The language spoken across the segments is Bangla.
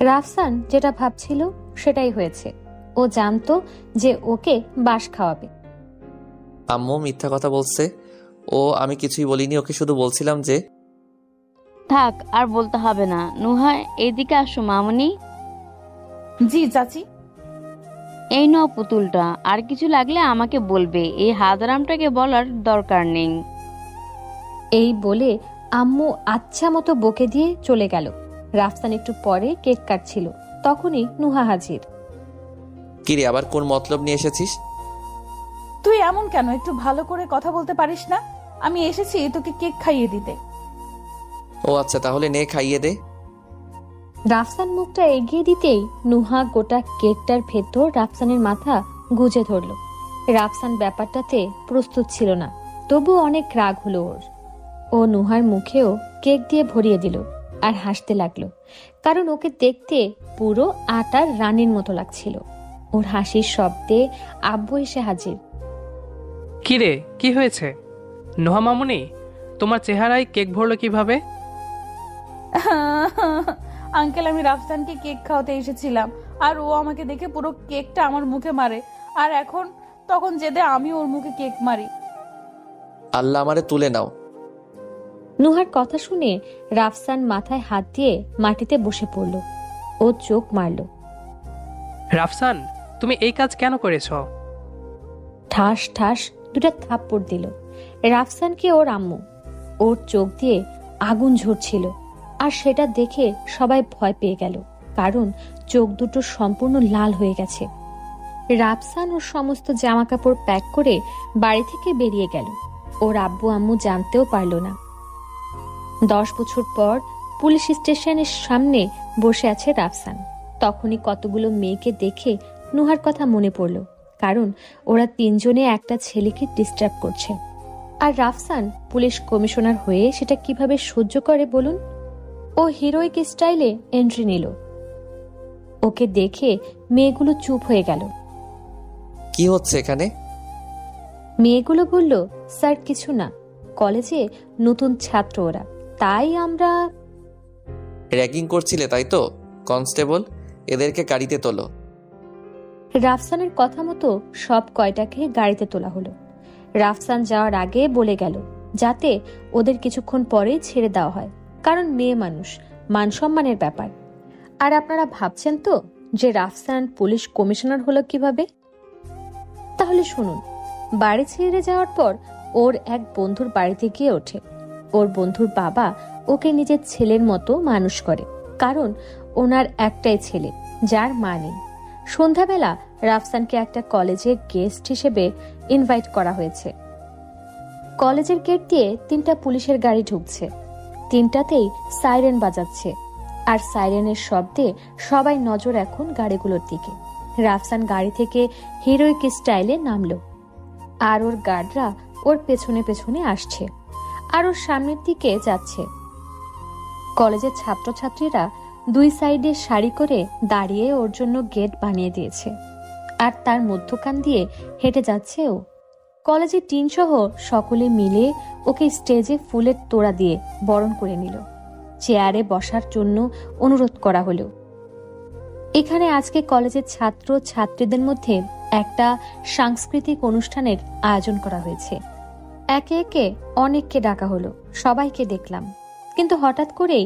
রাফসান যেটা ভাবছিল সেটাই হয়েছে। ও জানতো যে ওকে বাঁশ খাওয়াবে। আম্মু মিথ্যা কথা বলছে। আমি কিছুই বলিনি, ওকে শুধু বলছিলাম যে। থাক, আর বলতে হবে না। নুহা, এইদিকে আসো মামনি। জি চাচি। এই নাও পুতুলটা, আর কিছু লাগলে আমাকে বলবে, এই হাজারামটাকে বলার দরকার নেই। এই বলে আম্মু আচ্ছা মতো বকে দিয়ে চলে গেল। রাফসান একটু পরে কেক কাটছিল, তখনই নুহা হাজির। কিরে, আবার কোন মতলব নিয়ে এসেছিস? তুই এমন কেন? একটু ভালো করে কথা বলতে পারিস না? আমি এসেছি তোকে কেক খাইয়ে দিতে। ও আচ্ছা, তাহলে নে, খাইয়ে দে। রাফসান মুখটা এগিয়ে দিতেই নুহা গোটা কেকটার ভেতর রাফসানের মাথা গুজে ধরল। রাফসান ব্যাপারটাতে প্রস্তুত ছিল না, তবু অনেক রাগ হলো ওর। ও নুহার মুখেও কেক দিয়ে ভরিয়ে দিল আর হাসতে লাগলো, কারণ ওকে দেখতে পুরো আটার রানীর মতো লাগছিল। ওর হাসির শব্দে আব্বু এসে হাজির। কিরে, কি হয়েছে? নোহা মামুনি, তোমার চেহারায় কেক ভরলো কিভাবে? আঙ্কেল, আমি রাফসানকে কেক খাওয়াতে এসেছিলাম, আর ও আমাকে দেখে পুরো কেকটা আমার মুখে মারে, আর তখন জেদে আমি ওর মুখে কেক মারি। আল্লাহ আমারে তুলে নাও। নুহার কথা শুনে রাফসান মাথায় হাত দিয়ে মাটিতে বসে পড়ল। ও চোখ মারল। রাফসান, তুমি এই কাজ কেন করেছ? ঠাস ঠাস দুটা থাপ্পড় দিল রাফসানকে ওর আম্মু। ওর চোখ দিয়ে আগুন ঝরছিল, আর সেটা দেখে সবাই ভয় পেয়ে গেল, কারণ চোখ দুটো সম্পূর্ণ লাল হয়ে গেছে। রাফসান ওর সমস্ত জামা কাপড় প্যাক করে বাড়ি থেকে বেরিয়ে গেল। ওর আব্বু আম্মু জানতেও পারল না। 10 বছর পর পুলিশ স্টেশনের সামনে বসে আছে রাফসান। তখনই কতগুলো মেয়েকে দেখে নুহার কথা মনে পড়ল, কারণ ওরা তিনজনে একটা ছেলেকে ডিস্টার্ব করছে। আর রাফসান পুলিশ কমিশনার হয়ে সেটা কিভাবে সহ্য করে বলুন? ও হিরোইক স্টাইলে এন্ট্রি নিল। ওকে দেখে মেয়েগুলো চুপ হয়ে গেল। কি হচ্ছে এখানে? মেয়েগুলো বলল, স্যার কিছু না, কলেজে নতুন ছাত্র ওরা, তাই আমরা। র্যাগিং করছিলে তাই তো? কনস্টেবল, এদেরকে গাড়িতে তোলো। রাফসানের কথা মতো সব কয়টাকে গাড়িতে তোলা হলো। রাফসান যাওয়ার আগে বলে গেল যাতে ওদের কিছুক্ষণ পরে ছেড়ে দেওয়া হয়, কারণ মেয়ে মানুষ, মান সম্মানের ব্যাপার। আর আপনারা ভাবছেন তো যে রাফসান পুলিশ কমিশনার হলো কিভাবে? তাহলে শুনুন। বাড়ি ছেড়ে যাওয়ার পর ওর এক বন্ধুর বাড়িতে গিয়ে ওঠে। ওর বন্ধুর বাবা ওকে নিজের ছেলের মতো মানুষ করে, কারণ ওনার একটাই ছেলে যার মা নেই। সন্ধ্যাবেলা রাফসানকে একটা কলেজের গেস্ট হিসেবে ইনভাইট করা হয়েছে। কলেজের গেট দিয়ে 3টা পুলিশের গাড়ি ঢুকছে। 3টাতেই সাইরেন বাজাচ্ছে, আর সাইরেনের শব্দে সবাই নজর এখন গাড়িগুলোর দিকে। রাফসান গাড়ি থেকে হিরোইক স্টাইলে নামলো, আর ওর গার্ডরা ওর পেছনে পেছনে আসছে, আর ওর সামনের দিকে যাচ্ছে। কলেজের ছাত্রছাত্রীরা 2 সাইডে সারি করে দাঁড়িয়ে ওর জন্য গেট বানিয়ে দিয়েছে, আর তার মধ্যখান দিয়ে হেঁটে যাচ্ছে ও। কলেজের টিন সহ সকলে মিলে ওকে স্টেজে ফুলের তোড়া দিয়ে বরণ করে নিল। চেয়ারে বসার জন্য অনুরোধ করা হলো। এখানে আজকে কলেজের ছাত্র ছাত্রীদের মধ্যে একটা সাংস্কৃতিক অনুষ্ঠানের আয়োজন করা হয়েছে। একে একে অনেককে ডাকা হলো, সবাইকে দেখলাম, কিন্তু হঠাৎ করেই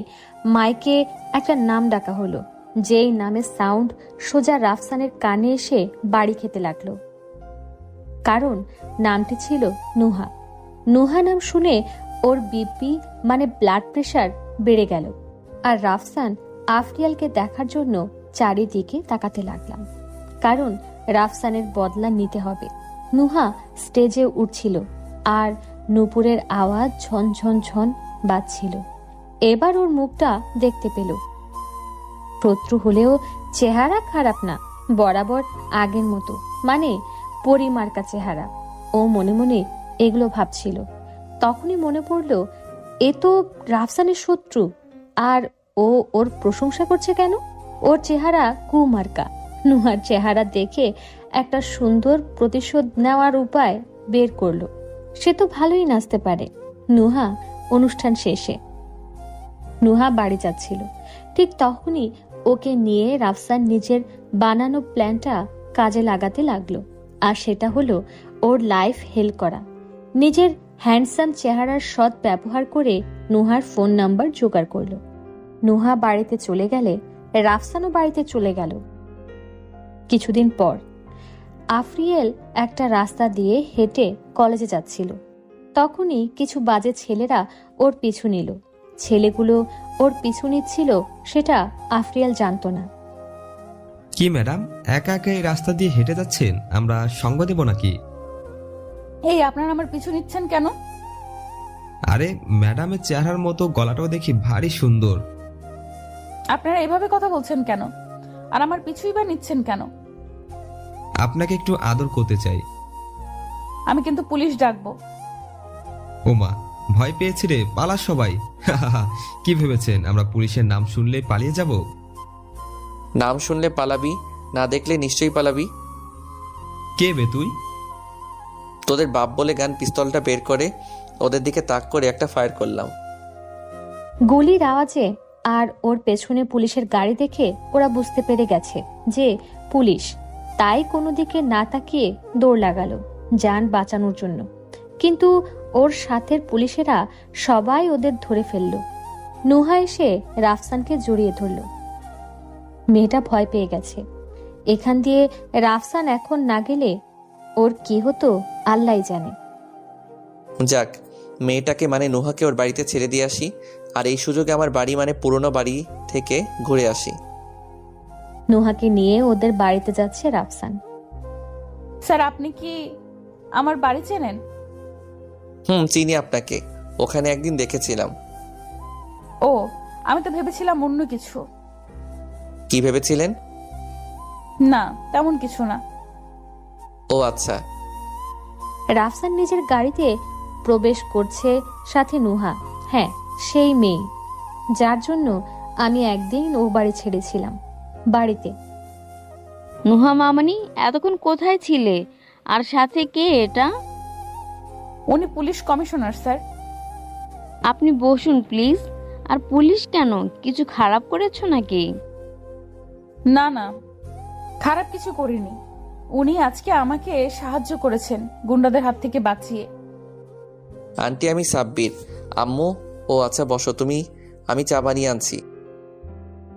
মাইকে একটা নাম ডাকা হলো, যেই নামের সাউন্ড সোজা রাফসানের কানে এসে বাড়ি খেতে লাগলো, কারণ নামটি ছিল নুহা। নুহা নাম শুনে ওর বিপি মানে ব্লাড প্রেশার বেড়ে গেল, আর রাফসান আফরিয়ালকে দেখার জন্য চারিদিকে তাকাতে লাগলাম, কারণ রাফসানের বদলা নিতে হবে। নুহা স্টেজে উঠছিল, আর নূপুরের আওয়াজ ঝন ঝন ঝন বাজছিল। এবার ওর মুখটা দেখতে পেল। শত্রু হলেও চেহারা খারাপ না, বরাবর আগের মতো, মানে পরিমার্কা চেহারা। ও মনে মনে এগুলো ভাবছিল। তখনই মনে পড়ল এ তো রাফসানের শত্রু, আর ও ওর প্রশংসা করছে কেন? ওর চেহারা কুমার্কা। নুহার চেহারা দেখে একটা সুন্দর প্রতিশোধ নেওয়ার উপায় বের করলো। সে তো ভালোই নাচতে পারে। অনুষ্ঠান শেষে নুহা বাড়ি যাচ্ছিল, ঠিক তখনই ওকে নিয়ে রাফসান নিজের বানানো প্ল্যানটা কাজে লাগাতে লাগলো। আর সেটা হলো ওর লাইফ হেল্প করা। নিজের হ্যান্ডসাম চেহারার সৎ ব্যবহার করে নুহার ফোন নাম্বার জোগাড় করলো। নুহা বাড়িতে চলে গেলে রাফসানও বাড়িতে চলে গেল। কিছুদিন পর আফরিয়েল একটা রাস্তা দিয়ে হেঁটে কলেজে যাচ্ছিল। তখনই কিছু বাজে ছেলেরা ওর পিছু নিল। ছেলেগুলো ওর পিছু নিচ্ছিল সেটা আফরিয়েল জানতো না। কি ম্যাডাম, একা একা এই রাস্তা দিয়ে হেঁটে যাচ্ছেন? আমরা সঙ্গ দেব নাকি? এই আপনারা আমার পিছু নিচ্ছেন কেন? আরে ম্যাডামের চেহারার মতো গলাটাও দেখি ভারী সুন্দর। আপনারা এভাবে কথা বলছেন কেন? আর আমার পিছুই বা নিচ্ছেন কেন? আপনাকে একটু আদর করতে চাই। আমি কিন্তু পুলিশ ডাকবো। ওমা, ভয় পেয়েছি রে, পালা সবাই। কি ভেবেছেন আমরা পুলিশের নাম শুনলে পালিয়ে যাব? নাম শুনলে পালাবি, না দেখলে নিশ্চয়ই পালাবি। কে বে তুই? তোদের বাপ বলে গান পিস্তলটা বের করে ওদের দিকে তাক করে একটা ফায়ার করলাম। গুলির আওয়াজে আর ওর পেছনে পুলিশের গাড়ি দেখে ওরা বুঝতে পেরে গেছে যে পুলিশ। তাই কোনো দিকে না তাকিয়ে দৌড় লাগালো যান বাঁচানোর জন্য। কিন্তু ওর সাথের পুলিশেরা সবাই ওদের ধরে ফেলল। নুহা এসে রাফসানকে জড়িয়ে ধরল। মেয়েটা ভয় পেয়ে গেছে। এখান দিয়ে রাফসান এখন না গেলে ওর কি হতো আল্লাহই জানে। যাক, মেয়েটাকে মানে নুহাকে ওর বাড়িতে ছেড়ে দিয়ে আসি, আর এই সুযোগে আমার বাড়ি মানে পুরনো বাড়ি থেকে ঘুরে আসি। নুহাকে নিয়ে ওদের বাড়িতে যাচ্ছে রাফসান। স্যার, আপনি কি আমার বাড়ি চেনেন? চিনি আপনাকে, ওখানে একদিন দেখেছিলাম। ও, আমি তো ভেবেছিলাম অন্য কিছু। কি ভেবেছিলেন? না, তেমন কিছু না। ও আচ্ছা। রাফসান নিজের গাড়িতে প্রবেশ করছে, সাথে নুহা। হ্যাঁ, সেই মেয়ে যার জন্য আমি একদিন ও বাড়ি ছেড়েছিলাম। বাড়িতে। নুহা মামনি, এতক্ষণ কোথায় ছিলে? আর সাথে কে এটা? উনি পুলিশ কমিশনার স্যার। আপনি বসুন প্লিজ। আর পুলিশ কেন? কিছু খারাপ করেছো নাকি? না না, খারাপ কিছু করিনি। উনি আজকে আমাকে সাহায্য করেছেন গুন্ডাদের হাত থেকে বাঁচিয়ে। আন্টি, আমি সাব্বির। আম্মু। ও আচ্ছা, বসো তুমি, আমি চা বানিয়ে আনছি।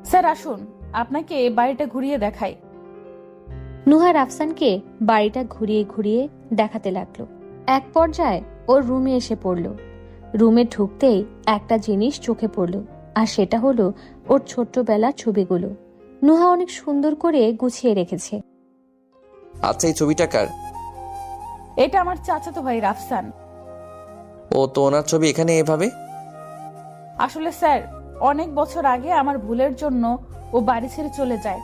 স্যার আসুন, আপনাকে বাড়িটা ঘুরিয়ে দেখাই। নুহা রাফসানকে বাড়িটা ঘুরিয়ে ঘুরিয়ে দেখাতে লাগলো। এক পর্যায়ে ওর রুমে এসে পড়ল। রুমে ঢুকতেই একটা জিনিস চোখে পড়ল, আর সেটা হলো ওর ছোট্টবেলার ছবিগুলো। নুহা অনেক সুন্দর করে গুছিয়ে রেখেছে। আচ্ছা, এই ছবিটা কার? এটা আমার চাচাতো ভাই রাফসান। ও তো, ওনার ছবি এখানে এভাবে? আসলে স্যার, অনেক বছর আগে আমার ভুলের জন্য ও বাড়ি ছেড়ে চলে যায়।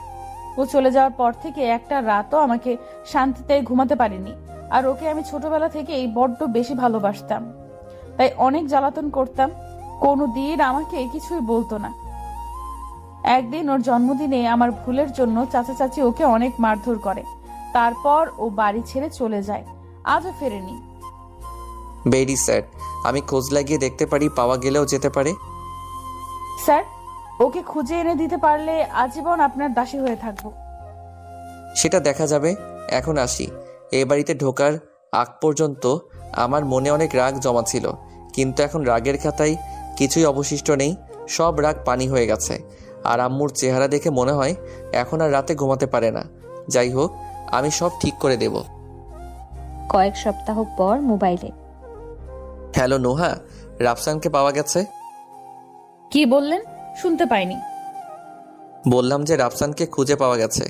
ও চলে যাওয়ার পর থেকে একটা রাতও আমাকে শান্তিতে ঘুমাতে পারিনি। আর ওকে আমি ছোটবেলা থেকেই বড্ড বেশি ভালোবাসতাম, তাই অনেক জ্বালাতন করতাম। কোনো দিন আমাকে কিছুই বলতো না। একদিন ওর জন্মদিনে আমার ভুলের জন্য চাচা চাচি ওকে অনেক মারধর করে। তারপর ও বাড়ি ছেড়ে চলে যায়, আজও ফেরেনি। Very sad. আমি খোঁজ লাগিয়ে দেখতে পারি, পাওয়া গেলেও যেতে পারে। স্যার, ওকে খুঁজে এনে দিতে পারলে আজীবন আপনার দাসী হয়ে থাকবো। সেটা দেখা যাবে। এখন আসি। এই বাড়িতে ঢোকার আগ পর্যন্ত আমার মনে অনেক রাগ জমা ছিল, কিন্তু এখন রাগের খাতায় কিছুই অবশিষ্ট নেই। সব রাগ পানি হয়ে গেছে। আর আম্মুর চেহারা দেখে মনে হয় এখন আর রাতে ঘুমাতে পারে না। যাই হোক, আমি সব ঠিক করে দেব। কয়েক সপ্তাহ পর মোবাইলে। হ্যালো নোহা, রাফসানকে পাওয়া গেছে। কি বললেন? শুনতে পাইনি। বললাম যে রাফসানকে খুঁজে পাওয়া গেছে।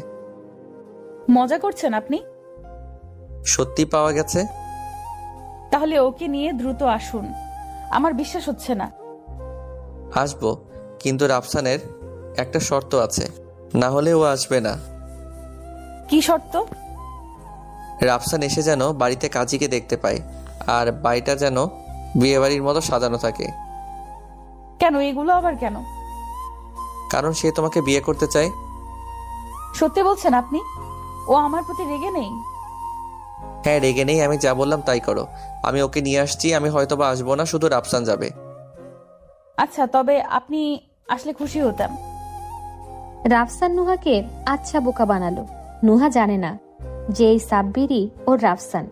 মজা করছেন আপনি? সত্যি পাওয়া গেছে। তাহলে ওকে নিয়ে দ্রুত আসুন। আমার বিশ্বাস হচ্ছে না। আসবো, কিন্তু রাফসানের একটা শর্ত আছে, না হলে ও আসবে না। কি শর্ত? রাফসান এসে যেন বাড়িতে কাজীকে দেখতে পায়, আর বাড়িটা যেন বিয়েবাড়ির মতো সাজানো থাকে। কেন? এগুলো আবার কেন? কারণ সে তোমাকে বিয়ে করতে চায়। সত্যি বলছেন আপনি? ও আমার প্রতি রেগে নেই? হ্যাঁ, রেগে নেই। আমি যা বললাম তাই করো। আমি ওকে নিয়ে আসছি। আমি হয়তোবা আসবো না, শুধু রাফসান যাবে। আচ্ছা, তবে আপনি আসলে খুশি হতাম। রাফসান নুহাকে আচ্ছা বোকা বানালো। নুহা জানে না যে এই সাব্বিরই ওর রাফসান।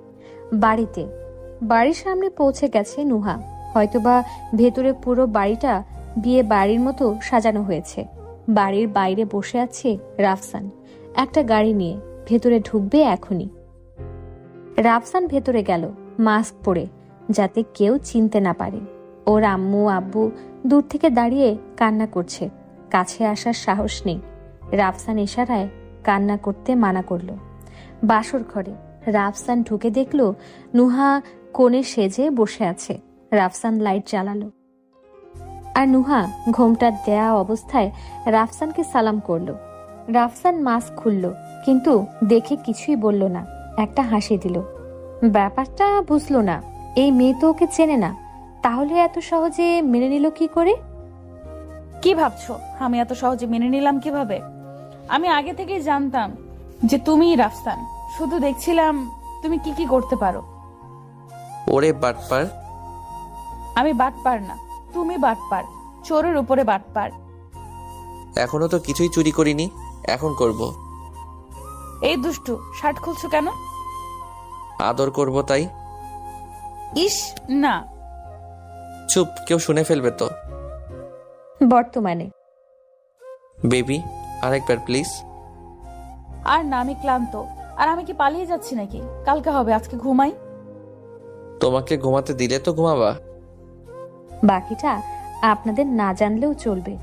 বাড়ির সামনে পৌঁছে গেছে নুহা। হয়তোবা ভেতরে পুরো বাড়িটা বিয়ে বাড়ির মতো সাজানো হয়েছে। বাড়ির বাইরে বসে আছে রাফসান একটা গাড়ি নিয়ে। ভেতরে ঢুকবে এখনই। রাফসান ভেতরে গেল মাস্ক পরে, যাতে কেউ চিনতে না পারে। ওর আম্মু আব্বু দূর থেকে দাঁড়িয়ে কান্না করছে। কাছে আসার সাহস নেই। রাফসান ইশারায় কান্না করতে মানা করলো। বাসর ঘরে রাফসান ঢুকে দেখলো নুহা কোণে সেজে বসে আছে। রাফসান লাইট জ্বালালো আর নুহা ঘোমটা দেয়া অবস্থায় রাফসানকে সালাম করলো। রাফসান মাস্ক খুলল, কিন্তু দেখে কিছুই বলল না। একটা হাসি দিল। ব্যাপারটা বুঝলো না। এই মেয়ে তো ওকে চেনে না, তাহলে এত সহজে মেনে নিল কি করে? কি ভাবছো আমি এত সহজে মেনে নিলাম কিভাবে? আমি আগে থেকেই জানতাম যে তুমিই রাফসান। শুধু দেখছিলাম তুমি কি কি করতে পারো। ওরে বাটপার! আমি বাটপার না, তুমি বাটপার, চোরের উপরে বাটপার। এখনো তো কিছুই চুরি করিনি, এখন করব। এই দুষ্টু, শার্ট খুলছো কেন? আদর করব তাই। ইস না। চুপ, কেউ শুনে ফেলবে তো। বর্তমানে বেবি, আরেকবার প্লিজ। আর না, আমি ক্লান্ত। আর আমি কি পালিয়ে যাচ্ছি নাকি? কালকে হবে, আজকে ঘুমাই। তোমাকে ঘুমাতে দিলে তো ঘুমাবা। বাকিটা আপনাদের না জানলেও চলবে।